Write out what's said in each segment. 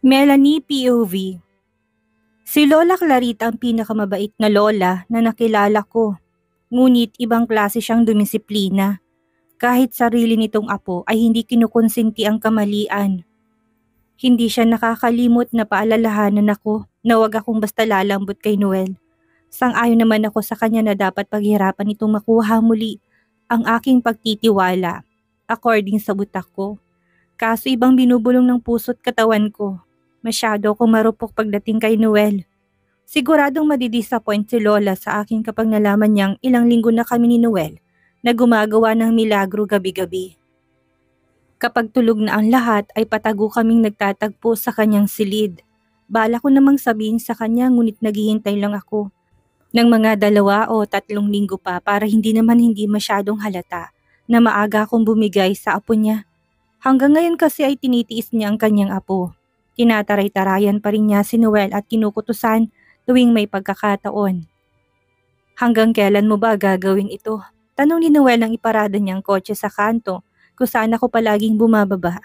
Melanie POV. Si Lola Clarita ang pinakamabait na lola na nakilala ko. Ngunit ibang klase siyang dumisiplina. Kahit sarili nitong apo ay hindi kinukonsinti ang kamalian. Hindi siya nakakalimot na paalalahanan ako na wag akong basta lalambot kay Noel. Sang-ayon naman ako sa kanya na dapat paghirapan itong makuha muli ang aking pagtitiwala, according sa butak ko. Kaso ibang binubulong ng puso't katawan ko. Masyado akong marupok pagdating kay Noel. Siguradong madidisappoint si Lola sa akin kapag nalaman niyang ilang linggo na kami ni Noel na gumagawa ng milagro gabi-gabi. Kapag tulog na ang lahat ay patago kaming nagtatagpo sa kanyang silid. Bala ko namang sabihin sa kanya ngunit naghihintay lang ako ng mga 2 o 3 linggo pa para hindi masyadong halata na maaga akong bumigay sa apo niya. Hanggang ngayon kasi ay tinitiis niya ang kanyang apo. Tinataray-tarayan pa rin niya si Noel at kinukutusan tuwing may pagkakataon. Hanggang kailan mo ba gagawin ito? Tanong ni Noel nang iparada niyang kotse sa kanto kung saan ako palaging bumababa.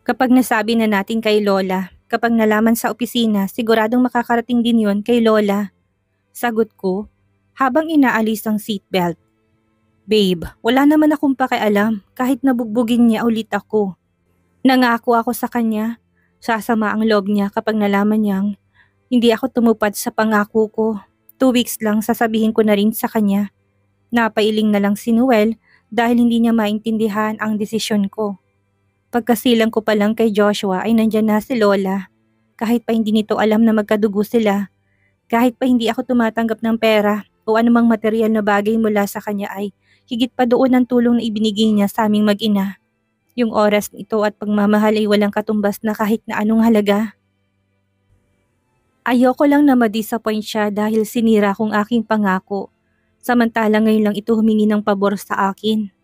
Kapag nasabi na natin kay Lola, kapag nalaman sa opisina, siguradong makakarating din yon kay Lola. Sagot ko, habang inaalis ang seatbelt. Babe, wala naman akong pakialam kahit nabugbugin niya ulit ako. Nangako ako sa kanya. Sasama ang loob niya kapag nalaman niyang hindi ako tumupad sa pangako ko. 2 weeks lang sasabihin ko na rin sa kanya. Napailing na lang si Noel dahil hindi niya maintindihan ang desisyon ko. Pagkasilang ko pa lang kay Joshua ay nandyan na si Lola. Kahit pa hindi nito alam na magkadugo sila. Kahit pa hindi ako tumatanggap ng pera o anumang material na bagay mula sa kanya ay higit pa doon ang tulong na ibinigay niya sa aming mag-ina. Yung oras nito at pagmamahal ay walang katumbas na kahit na anong halaga. Ayoko lang na ma-disappoint siya dahil sinira kong aking pangako. Samantalang ngayon lang ito humingi ng pabor sa akin.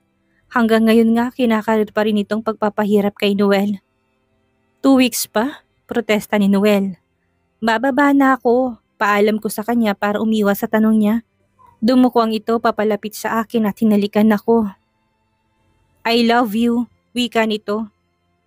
Hanggang ngayon nga kinakarir pa rin itong pagpapahirap kay Noel. 2 weeks pa? Protesta ni Noel. Bababa na ako. Paalam ko sa kanya para umiwas sa tanong niya. Dumukwang ito papalapit sa akin at hinalikan ako. I love you. Wika nito.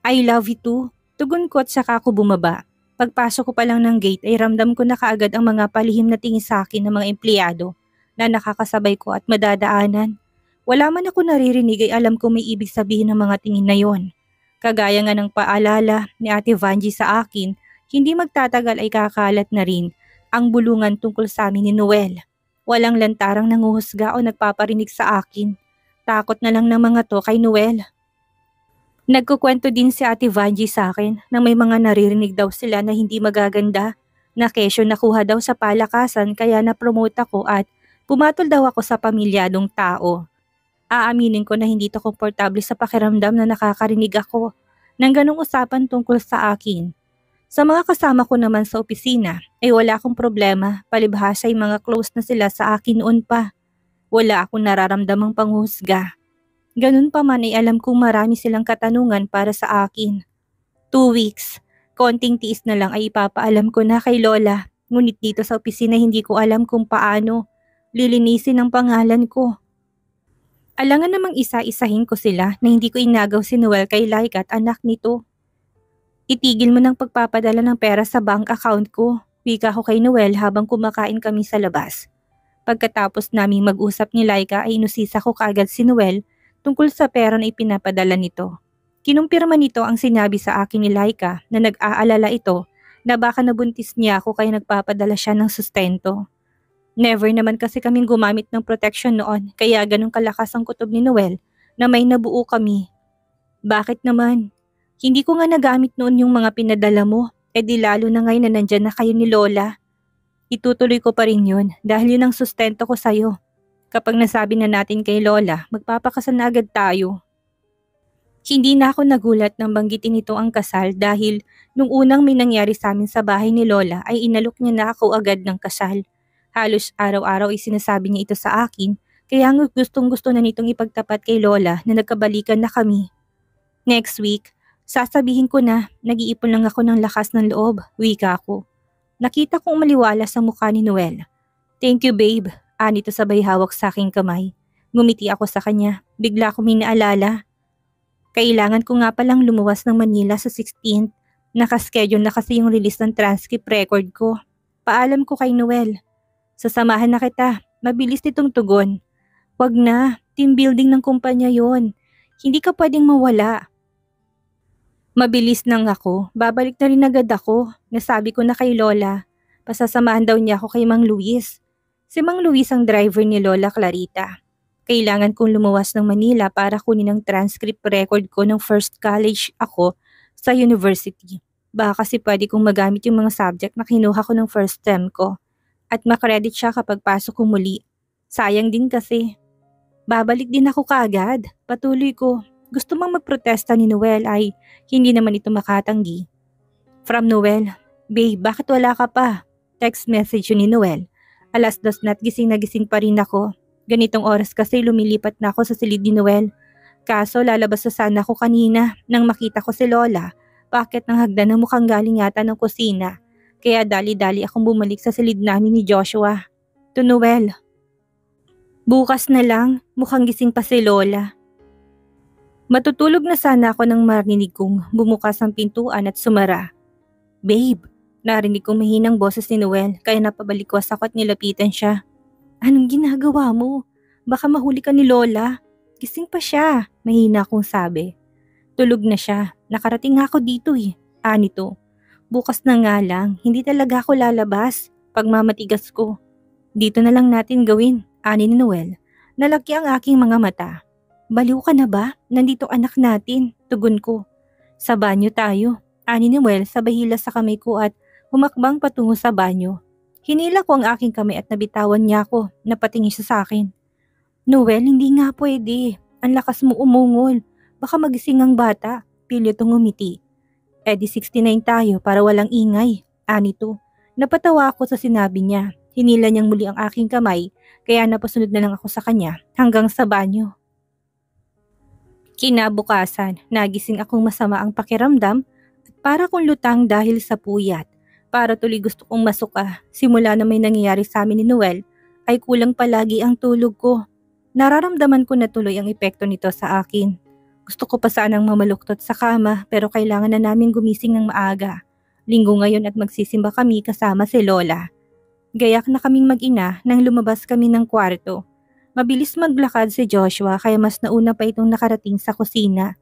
I love you too. Tugon ko at saka ako bumaba. Pagpasok ko pa lang ng gate ay ramdam ko na kaagad ang mga palihim na tingin sa akin ng mga empleyado na nakakasabay ko at madadaanan. Wala man ako naririnig ay alam ko may ibig sabihin ng mga tingin na yon. Kagaya nga ng paalala ni Ate Vanji sa akin, hindi magtatagal ay kakalat na rin ang bulungan tungkol sa amin ni Noel. Walang lantarang nanguhusga o nagpaparinig sa akin. Takot na lang ng mga to kay Noel. Nagkukwento din si Ate Vanji sa akin na may mga naririnig daw sila na hindi magaganda, na kesyo nakuha daw sa palakasan kaya na-promote ako at pumatol daw ako sa pamilyadong tao. Aaminin ko na hindi to komportable sa pakiramdam na nakakarinig ako ng ganong usapan tungkol sa akin. Sa mga kasama ko naman sa opisina ay wala akong problema, palibhasa ay mga close na sila sa akin noon pa. Wala akong nararamdamang panghusga. Ganun pa man ay alam kong marami silang katanungan para sa akin. 2 weeks, konting tiis na lang ay ipapaalam ko na kay Lola. Ngunit dito sa opisina hindi ko alam kung paano lilinisin ang pangalan ko. Alangan namang isa-isahin ko sila na hindi ko inagaw si Noel kay Laika at anak nito. Itigil mo ng pagpapadala ng pera sa bank account ko. Wika ko kay Noel habang kumakain kami sa labas. Pagkatapos naming mag-usap ni Laika ay inusisa ko kaagad si Noel tungkol sa pera na ipinapadala nito. Kinumpirma nito ang sinabi sa akin ni Laika na nag-aalala ito na baka nabuntis niya ako kaya nagpapadala siya ng sustento. Never naman kasi kaming gumamit ng protection noon kaya ganun kalakas ang kutob ni Noel na may nabuo kami. Bakit naman? Hindi ko nga nagamit noon yung mga pinadala mo, di lalo na ngayon na nandyan na kayo ni Lola. Itutuloy ko pa rin yun dahil yun ang sustento ko sa'yo. Kapag nasabi na natin kay Lola, magpapakasal na agad tayo. Hindi na ako nagulat nang banggitin nito ang kasal dahil nung unang may nangyari sa amin sa bahay ni Lola ay inalok niya na ako agad ng kasal. Halos araw-araw ay sinasabi niya ito sa akin kaya gustong-gusto na nitong ipagtapat kay Lola na nagkabalikan na kami. Next week, sasabihin ko na nag-iipon lang ako ng lakas ng loob, wika ko. Nakita kong maliwala sa mukha ni Noel. Thank you babe. Anito sabay hawak sa aking kamay. Ngumiti ako sa kanya. Bigla ko may naalala. Kailangan ko nga palang lumuwas ng Manila sa 16th Nakaschedule na kasi yung release ng transcript record ko. Paalam ko kay Noel. Sasamahan na kita. Mabilis nitong tugon. Wag na. Team building ng kumpanya yon. Hindi ka pwedeng mawala. Mabilis nang ako. Babalik na rin agad ako. Nasabi ko na kay Lola. Pasasamahan daw niya ako kay Mang Luis. Si Mang Luis ang driver ni Lola Clarita. Kailangan kong lumuwas ng Manila para kunin ang transcript record ko ng first college ako sa university. Baka kasi pwede kong magamit yung mga subject na kinuha ko ng first term ko at makredit siya kapag pasok ko muli. Sayang din kasi. Babalik din ako kaagad. Patuloy ko. Gusto mang magprotesta ni Noel ay hindi naman ito makatanggi. From Noel, Babe, bakit wala ka pa? Text message yun ni Noel. 2:00 na at gising na gising pa rin ako. Ganitong oras kasi lumilipat na ako sa silid ni Noel. Kaso lalabas na sana ako kanina nang makita ko si Lola. Bakit ng hagdan na mukhang galing yata ng kusina. Kaya dali-dali akong bumalik sa silid namin ni Joshua. To Noel. Bukas na lang, mukhang gising pa si Lola. Matutulog na sana ako nang marinig kong bumukas ang pintuan at sumara. Babe, narinig kong mahinang boses ni Noel kaya napabalikwas ako at nilapitan siya. Anong ginagawa mo? Baka mahuli ka ni Lola. Gising pa siya, mahina akong sabi. Tulog na siya, nakarating nga ako dito eh. Anito, bukas na nga lang, hindi talaga ako lalabas. Pagmamatigas ko. Dito na lang natin gawin, ani ni Noel. Nalaki ang aking mga mata. Baliw ka na ba? Nandito anak natin, tugon ko. Sa banyo tayo, ani ni Noel sabay hilas sa kamay ko at humakbang patungo sa banyo. Hinila ko ang aking kamay at nabitawan niya ako, napatingin siya sa akin. Noel, hindi nga pwede. Ang lakas mo umungol. Baka magising ang bata. Pilit ang umiti. Di 69 tayo para walang ingay. Anito. Napatawa ako sa sinabi niya. Hinila niyang muli ang aking kamay, kaya napasunod na lang ako sa kanya hanggang sa banyo. Kinabukasan, nagising akong masama ang pakiramdam at para kong lutang dahil sa puyat. Para tuloy gusto kong masuka. Simula na may nangyayari sa amin ni Noel, ay kulang palagi ang tulog ko. Nararamdaman ko na tuloy ang epekto nito sa akin. Gusto ko pa sanang mamaluktot sa kama pero kailangan na namin gumising ng maaga. Linggo ngayon at magsisimba kami kasama si Lola. Gayak na kaming mag-ina nang lumabas kami ng kwarto. Mabilis maglakad si Joshua kaya mas nauna pa itong nakarating sa kusina.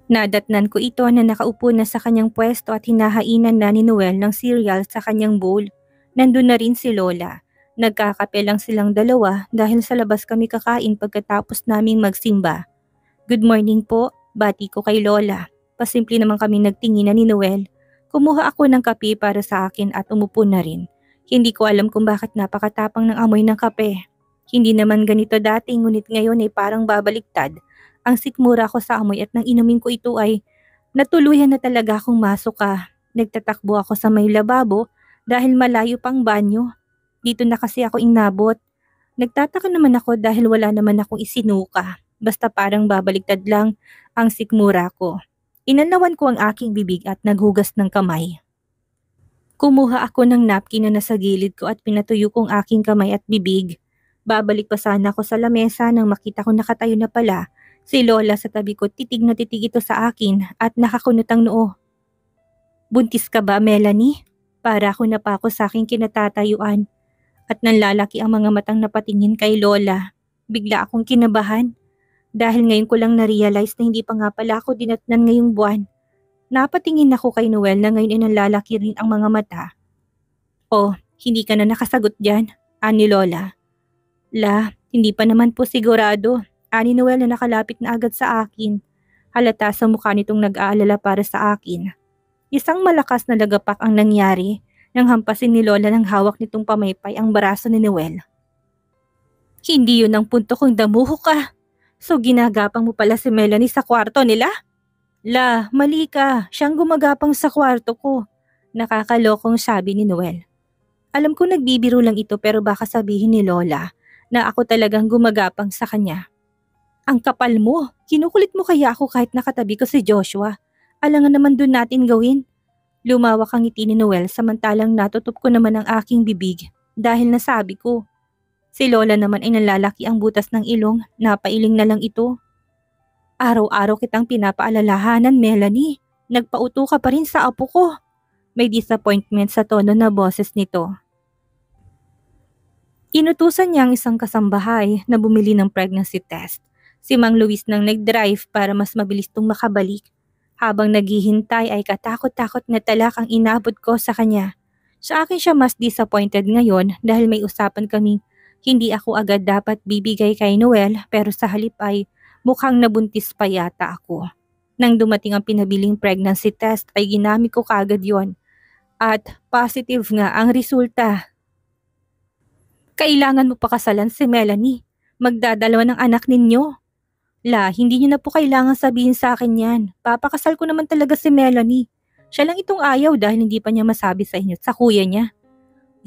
Nadatnan ko ito na nakaupo na sa kanyang pwesto at hinahainan na ni Noel ng cereal sa kanyang bowl. Nandun na rin si Lola. Nagkakape lang silang dalawa dahil sa labas kami kakain pagkatapos naming magsimba. Good morning po, bati ko kay Lola. Pasimple naman kami nagtinginan ni Noel. Kumuha ako ng kape para sa akin at umupo na rin. Hindi ko alam kung bakit napakatapang ng amoy ng kape. Hindi naman ganito dati ngunit ngayon ay parang babaliktad. Ang sikmura ko sa amoy at nang inumin ko ito ay natuluyan na talaga akong masuka. Nagtatakbo ako sa may lababo dahil malayo pang banyo. Dito na kasi ako inabot. Nagtataka naman ako dahil wala naman akong isinuka. Basta parang babaliktad lang ang sikmura ko. Inanawan ko ang aking bibig at naghugas ng kamay. Kumuha ako ng napkin na nasa gilid ko at pinatuyo kong aking kamay at bibig. Babalik pa sana ako sa lamesa nang makita ko nakatayo na pala. Si Lola sa tabi ko, titig na titig ito sa akin at nakakunot ang noo. Buntis ka ba, Melanie? Para ako napako sa aking kinatatayuan. At nanlalaki ang mga matang napatingin kay Lola. Bigla akong kinabahan. Dahil ngayon ko lang na-realize na hindi pa nga pala ako dinatnan ngayong buwan. Napatingin ako kay Noel na ngayon ay nanlalaki rin ang mga mata. Oh, hindi ka na nakasagot dyan, ani Lola. La, hindi pa naman po sigurado. Ani Noel na nakalapit na agad sa akin. Halata sa mukha nitong nag-aalala para sa akin. Isang malakas na lagapak ang nangyari nang hampasin ni Lola ng hawak nitong pamaypay ang baraso ni Noel. Hindi yun ang punto kong damuho ka. So ginagapang mo pala si Melanie sa kwarto nila? La, mali ka. Siyang gumagapang sa kwarto ko. Nakakalokong sabi ni Noel. Alam ko nagbibiro lang ito pero baka sabihin ni Lola na ako talagang gumagapang sa kanya. Ang kapal mo, kinukulit mo kaya ako kahit nakatabi ko si Joshua. Alangan naman dun natin gawin. Lumawak ang ngiti ni Noel samantalang natutup ko naman ang aking bibig dahil nasabi ko. Si Lola naman ay nalalaki ang butas ng ilong, napailing na lang ito. Araw-araw kitang pinapaalalahanan, Melanie. Nagpauto ka pa rin sa apo ko. May disappointment sa tono na boses nito. Inutusan niya ang isang kasambahay na bumili ng pregnancy test. Si Mang Luis nang nag-drive para mas mabilis tong makabalik. Habang naghihintay ay katakot-takot na talak ang inabot ko sa kanya. Sa akin siya mas disappointed ngayon dahil may usapan kaming hindi ako agad dapat bibigay kay Noel pero sa halip ay mukhang nabuntis pa yata ako. Nang dumating ang pinabiling pregnancy test ay ginamit ko kaagad yon at positive nga ang resulta. Kailangan mo pa kasalan si Melanie. Magdadalawa ng anak ninyo. Hindi niyo na po kailangan sabihin sa akin yan. Papakasal ko naman talaga si Melanie. Siya lang itong ayaw dahil hindi pa niya masabi sa inyo at sa kuya niya.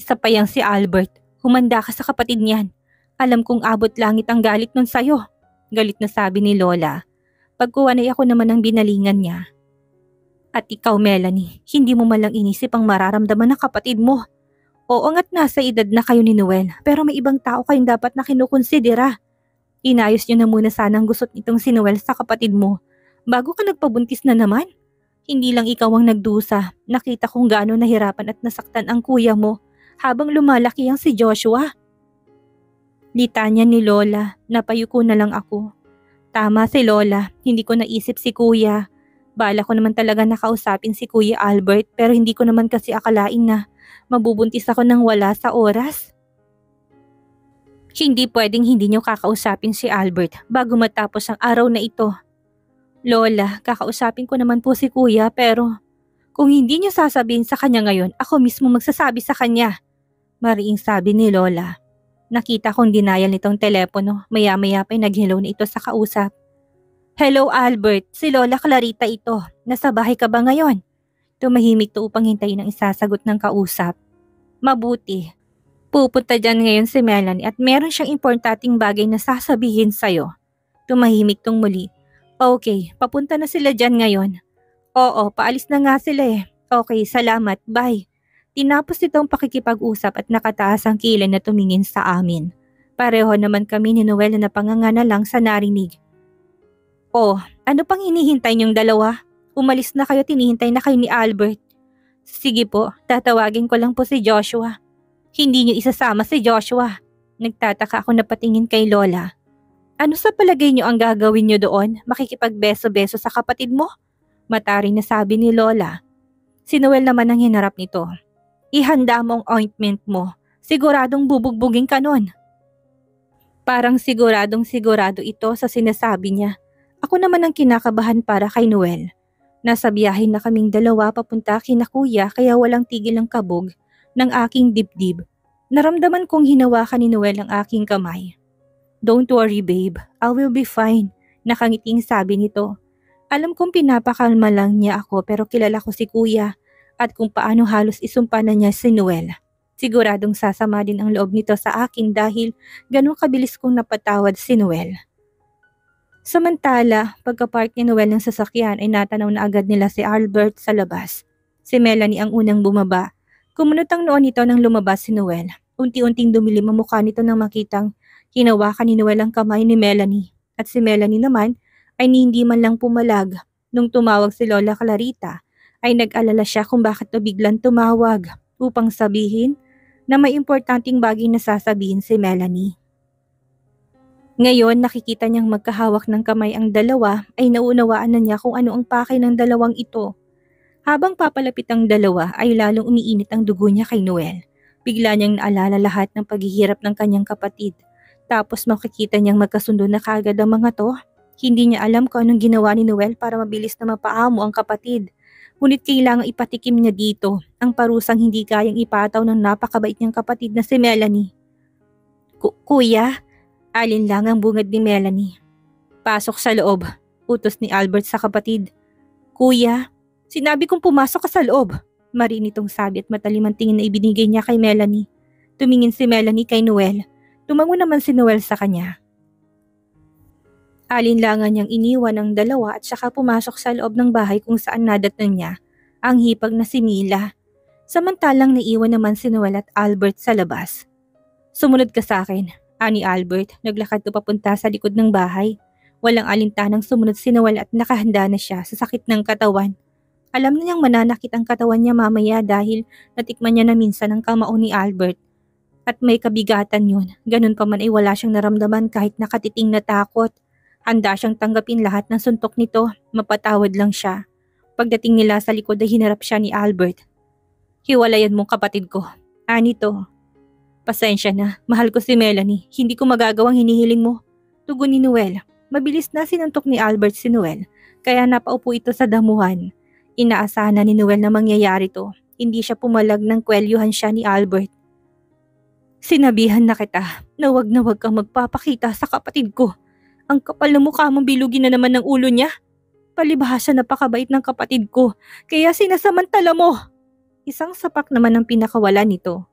Isa pa yang si Albert. Humanda ka sa kapatid niyan. Alam kong abot langit ang galit nun sa'yo. Galit na sabi ni Lola. Pagkuwanay ako naman ang binalingan niya. At ikaw Melanie, hindi mo malang inisip ang mararamdaman ng kapatid mo. Oo nga't nasa edad na kayo ni Noel pero may ibang tao kayong dapat na kinukonsidera. Inayos niyo na muna sanang gusot nitong si Noel sa kapatid mo bago ka nagpabuntis na naman. Hindi lang ikaw ang nagdusa, nakita kong gaano nahirapan at nasaktan ang kuya mo habang lumalaki ang si Joshua. Litanya ni Lola, napayuko na lang ako. Tama si Lola, hindi ko naisip si kuya. Bala ko naman talaga nakausapin si Kuya Albert pero hindi ko naman kasi akalain na mabubuntis ako nang wala sa oras. Hindi pwedeng hindi niyo kakausapin si Albert bago matapos ang araw na ito. Lola, kakausapin ko naman po si Kuya pero kung hindi niyo sasabihin sa kanya ngayon, ako mismo magsasabi sa kanya. Mariing sabi ni Lola. Nakita kong denial nitong telepono, maya-maya pa'y nag-hello na ito sa kausap. Hello Albert, si Lola Clarita ito. Nasa bahay ka ba ngayon? Tumahimik to upang hintayin ang isasagot ng kausap. Mabuti. Pupunta dyan ngayon si Melanie at meron siyang importanteng bagay na sasabihin sa'yo. Tumahimik tong muli. Okay, papunta na sila dyan ngayon. Oo, paalis na nga sila eh. Okay, salamat, bye. Tinapos nitong pakikipag-usap at nakataas ang kilay na tumingin sa amin. Pareho naman kami ni Noel na napanganga lang sa narinig. Oh, ano pang hinihintay niyong dalawa? Umalis na kayo, tinihintay na kayo ni Albert. Sige po, tatawagin ko lang po si Joshua. Hindi niyo isasama si Joshua. Nagtataka ako na patingin kay Lola. Ano sa palagay niyo ang gagawin niyo doon? Makikipagbeso-beso sa kapatid mo? Mataring na sabi ni Lola. Si Noel naman ang hinarap nito. Ihanda mo ang ointment mo. Siguradong bubugbugin ka nun. Parang sigurado ito sa sinasabi niya. Ako naman ang kinakabahan para kay Noel. Nasa biyahe na kaming dalawa papunta kina kuya kaya walang tigil ang kabog ng aking dibdib. Naramdaman kong hinawakan ni Noel ang aking kamay. Don't worry babe, I will be fine. Nakangiting sabi nito. Alam kong pinapakalma lang niya ako pero kilala ko si kuya at kung paano halos isumpa na niya si Noel. Siguradong sasama din ang loob nito sa akin dahil ganun kabilis kong napatawad si Noel. Samantala, pagka-park ni Noel ng sasakyan ay natanaw na agad nila si Albert sa labas. Si Melanie ang unang bumaba. Kumunot ang noon nito nang lumabas si Noel. Unti-unting dumilim ang mukha nito nang makitang hinawakan ni Noel ang kamay ni Melanie. At si Melanie naman ay hindi man lang pumalag. Nung tumawag si Lola Clarita ay nag-alala siya kung bakit na biglang tumawag upang sabihin na may importanteng bagay na sasabihin si Melanie. Ngayon nakikita niyang magkahawak ng kamay ang dalawa ay nauunawaan na niya kung ano ang pakay ng dalawang ito. Habang papalapit ang dalawa ay lalong umiinit ang dugo niya kay Noel. Bigla niyang naalala lahat ng paghihirap ng kanyang kapatid. Tapos makikita niyang magkasundo na kaagad ang mga to. Hindi niya alam kung anong ginawa ni Noel para mabilis na mapaamo ang kapatid. Ngunit kailangang ipatikim niya dito ang parusang hindi kayang ipataw ng napakabait niyang kapatid na si Melanie. Kuya? Alinlang ang bungad ni Melanie. Pasok sa loob, utos ni Albert sa kapatid. Kuya, sinabi kong pumasok ka sa loob. Marinitong sabi at matalimang tingin na ibinigay niya kay Melanie. Tumingin si Melanie kay Noel. Tumango naman si Noel sa kanya. Alinlangan niyang iniwan ang dalawa at saka pumasok sa loob ng bahay kung saan nadatnan niya ang hipag na si Mila. Samantalang naiwan naman si Noel at Albert sa labas. Sumunod ka sa akin. Ani Albert, naglakad to papunta sa likod ng bahay. Walang alintanang sumunod si Noel at nakahanda na siya sa sakit ng katawan. Alam na niyang mananakit ang katawan niya mamaya dahil natikman niya na minsan ang kamao ni Albert. At may kabigatan yun, ganun pa man ay wala siyang naramdaman kahit nakatiting na takot. Handa siyang tanggapin lahat ng suntok nito, mapatawad lang siya. Pagdating nila sa likod ay hinarap siya ni Albert. Hiwalayan mong kapatid ko. Anito. Pasensya na, mahal ko si Melanie, hindi ko magagawang hinihiling mo. Tugon ni Noel. Mabilis na sinuntok ni Albert si Noel, kaya napaupo ito sa damuhan. Inaasahan na ni Noel na mangyayari to, hindi siya pumalag nang kwelyuhan siya ni Albert. Sinabihan na kita na wag kang magpapakita sa kapatid ko. Ang kapal na mukha mong bilugin na naman ng ulo niya. Palibhasa napakabait ng kapatid ko, kaya sinasamantala mo. Isang sapak naman ang pinakawala nito.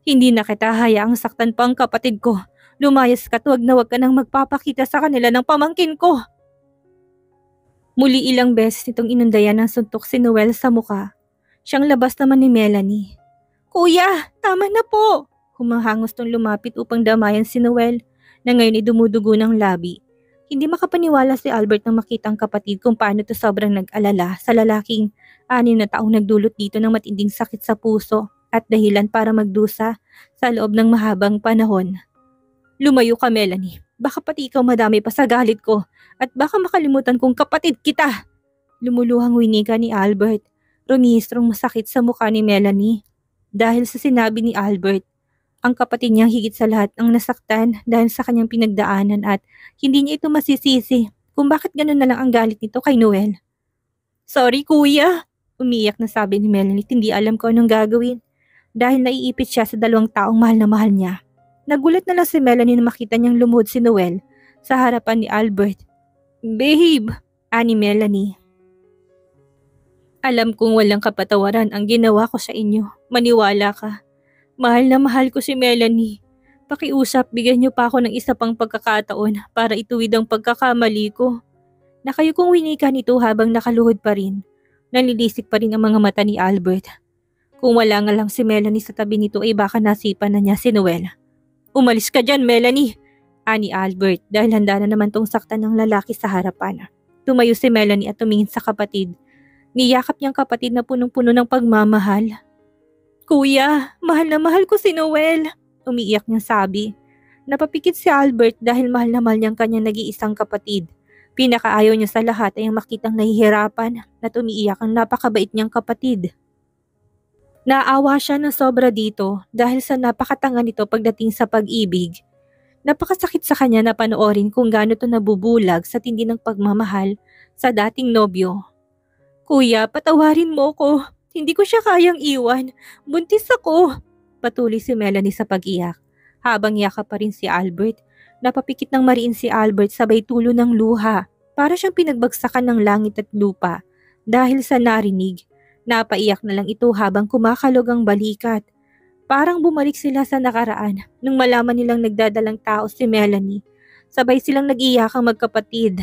Hindi na kita hayaang saktan pa ang kapatid ko. Lumayas ka't wag ka nang magpapakita sa kanila ng pamangkin ko. Muli ilang beses nitong inundayan ng suntok si Noel sa muka. Siyang labas naman ni Melanie. Kuya, tama na po! Humahangos tong lumapit upang damayan si Noel na ngayon ay dumudugo ng labi. Hindi makapaniwala si Albert nang makita ang kapatid kung paano ito sobrang nag-alala sa lalaking 6 na taong nagdulot dito ng matinding sakit sa puso at dahilan para magdusa sa loob ng mahabang panahon. Lumayo ka, Melanie. Baka pati ikaw madami pa sa galit ko at baka makalimutan kong kapatid kita. Lumuluhang winika ni Albert. Rumihistrong masakit sa mukha ni Melanie. Dahil sa sinabi ni Albert, ang kapatid niya higit sa lahat ang nasaktan dahil sa kanyang pinagdaanan at hindi niya ito masisisi kung bakit ganun na lang ang galit nito kay Noel. Sorry kuya, umiyak na sabi ni Melanie, hindi alam ko anong gagawin dahil naiipit siya sa 2 taong mahal na mahal niya. Nagulat na lang si Melanie na makita niyang lumuhod si Noel sa harapan ni Albert. Babe, ani Melanie. Alam kong walang kapatawaran ang ginawa ko sa inyo. Maniwala ka. Mahal na mahal ko si Melanie. Pakiusap, bigyan niyo pa ako ng isa pang pagkakataon para ituwid ang pagkakamali ko. Nakayo kong winika nito habang nakaluhod pa rin. Nalilisik pa rin ang mga mata ni Albert. Kung wala nga lang si Melanie sa tabi nito ay baka nasipan na niya si Noel. Umalis ka dyan, Melanie! Ani Albert dahil handa na naman tong saktan ng lalaki sa harapan. Tumayo si Melanie at tumingin sa kapatid. Niyakap niyang kapatid na punong-puno ng pagmamahal. Kuya, mahal na mahal ko si Noel, umiiyak niyang sabi. Napapikit si Albert dahil mahal na mahal niyang kanyang nag-iisang kapatid. Pinakaayaw niya sa lahat ay ang makitang nahihirapan at umiiyak ang napakabait niyang kapatid. Naawa siya na sobra dito dahil sa napakatanga nito pagdating sa pag-ibig. Napakasakit sa kanya na panoorin kung gaano ito nabubulag sa tindi ng pagmamahal sa dating nobyo. Kuya, patawarin mo ko. Hindi ko siya kayang iwan. Buntis ako. Patuloy si Melanie sa pag-iyak. Habang yakap pa rin si Albert, napapikit ng mariin si Albert sabay tulo ng luha. Para siyang pinagbagsakan ng langit at lupa. Dahil sa narinig, napaiyak na lang ito habang kumakalog ang balikat. Parang bumalik sila sa nakaraan nung malaman nilang nagdadalang tao si Melanie. Sabay silang nag-iyakang magkapatid.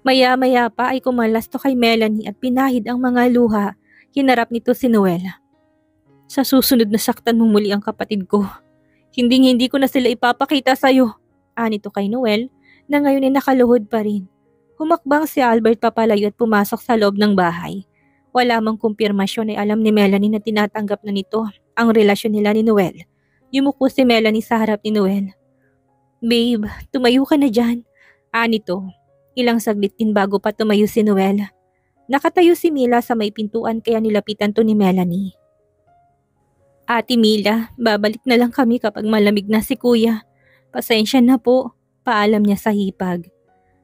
Maya-maya pa ay kumalas to kay Melanie at pinahid ang mga luha. Hinarap nito si Noel. Sa susunod na saktan mo muli ang kapatid ko. Hindi ko na sila ipapakita sa'yo. Anito kay Noel na ngayon ay nakaluhod pa rin. Humakbang si Albert papalayo at pumasok sa loob ng bahay. Wala mang kumpirmasyon ay alam ni Melanie na tinatanggap na nito ang relasyon nila ni Noel. Yumuko si Melanie sa harap ni Noel. Babe, tumayo ka na dyan. Anito, ilang saglit din bago pa tumayo si Noel. Nakatayo si Mila sa may pintuan kaya nilapitan to ni Melanie. Ate Mila, babalik na lang kami kapag malamig na si kuya. Pasensya na po, paalam niya sa hipag.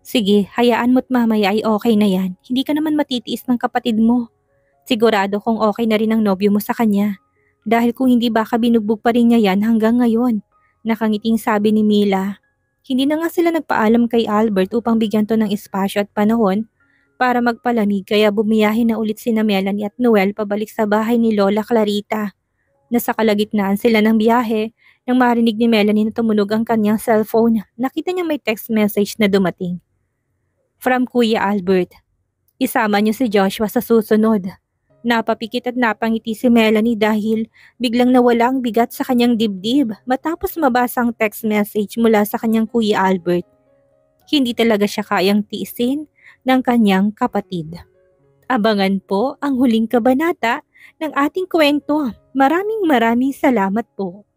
Sige, hayaan mo't mamaya ay okay na yan. Hindi ka naman matitiis ng kapatid mo. Sigurado kung okay na rin ang nobyo mo sa kanya. Dahil kung hindi baka binugbog pa rin niya yan hanggang ngayon. Nakangiting sabi ni Mila. Hindi na nga sila nagpaalam kay Albert upang bigyan to ng espasyo at panahon para magpalamig kaya bumiyahe na ulit sina Melanie at Noel pabalik sa bahay ni Lola Clarita. Nasa kalagitnaan sila ng biyahe nang marinig ni Melanie na tumunog ang kanyang cellphone. Nakita niya may text message na dumating. From Kuya Albert. Isama niyo si Joshua sa susunod. Napapikit at napangiti si Melanie dahil biglang nawala ang bigat sa kanyang dibdib matapos mabasa ang text message mula sa kanyang Kuya Albert. Hindi talaga siya kayang tiisin ng kanyang kapatid. Abangan po ang huling kabanata ng ating kwento. Maraming salamat po.